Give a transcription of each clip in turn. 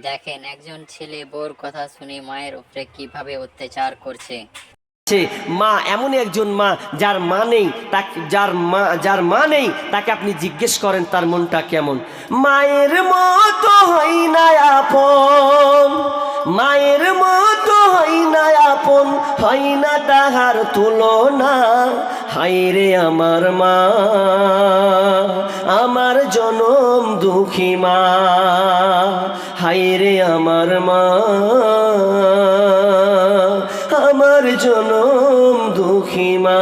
দেখেন একজন ছেলে বউর কথা শুনে মায়ের উপরে কিভাবে অত্যাচার করছে। মা এমনই একজন মা যার মা নেই, তাকে যার মা নেই তাকে আপনি জিজ্ঞেস করেন তার মনটা কেমন। মায়ের মতো হয় না আপন, মায়ের মতো হয় না আপন, হয় না তাহার তুলনা। হায়রে আমার মা, আমার জনম দুঃখী মা। হায়রে আমার মা, আমার জনম দুঃখী মা।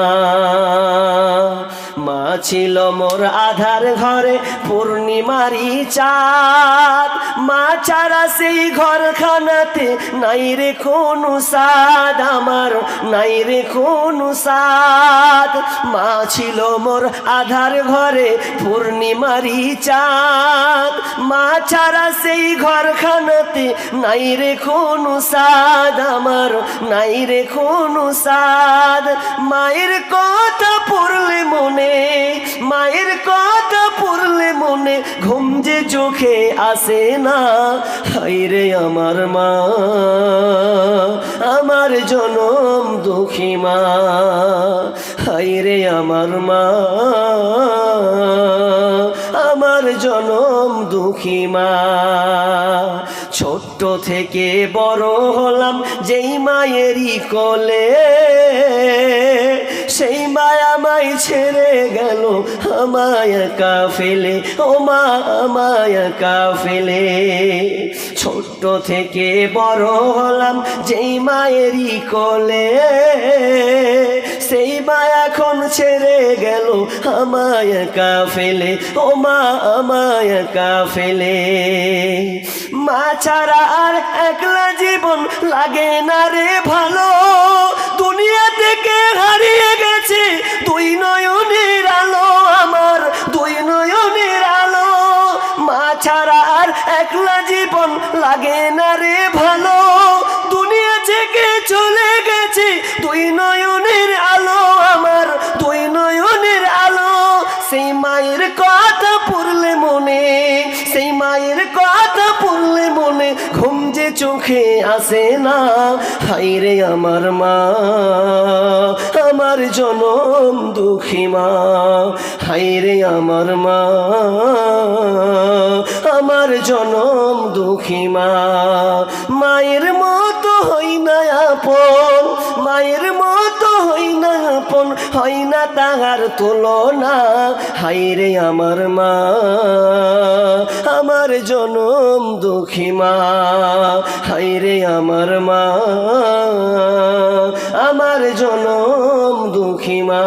মা ছিল মোর আধার ঘরে পূর্ণিমারি চাঁদ। মা ছাড়া সেই ঘরখানাতে নাই রে কোনো সাদ, আমার নাই রে কোনো সাদ। মা ছিল মোর আধার ঘরে পূর্ণিমারি চাঁদ। মা ছাড়া সেই ঘরখানাতে নাই রে কোনো সাদ, আমার নাই রে কোনো সাদ। মায়ের কথা পড়লে মনে, মায়ের কথা পড়লে মনে ঘুম যে চোখে আসে না। হায়রে আমার মা, আমার জনম দুঃখী মা। হায়রে আমার মা, আমার জনম দুঃখী মা। ছোট্ট থেকে বড় হলাম যেই মায়েরই কোলে, সেই মায়া আমায় ছেড়ে গেল আমায় একা ফেলে। ও মা আমায় একা ফেলে। ছোট্ট থেকে বড় হলাম যেই মায়েরই কোলে, সেই মা এখন ছেড়ে গেল আমায় একা ফেলে। ও মা আমায় একা ফেলে। মা ছাড়া আর একলা জীবন লাগে না রে ভালো। দুনিয়া থেকে হারিয়ে গেছে দুই নয়নের আলো, আমার দুই নয়নের আলো। মা ছাড়া আর একলা জীবন লাগে না রে ভালো। দুনিয়া থেকে চলে গেছে দুই নয়নের আলো, আমার দুই নয়নের আলো। সেই মায়ের কথা পড়লে মনে, সেই মায়ের কথা পড়লে মনে ঘুম যে চোখে আসে না। হায়রে আমার মা, আমার জনম দুঃখী মা। হায়রে আমার মা, আমার জনম দুঃখী মা। মায়ের মতো হই না আপন, মায়ের মতো হই না আপন, হয় না তাহার তুলনা। হায়রে আমার মা, আমার জনম দুঃখী মা। হায়রে আমার মা, আমার জনম দুঃখী মা।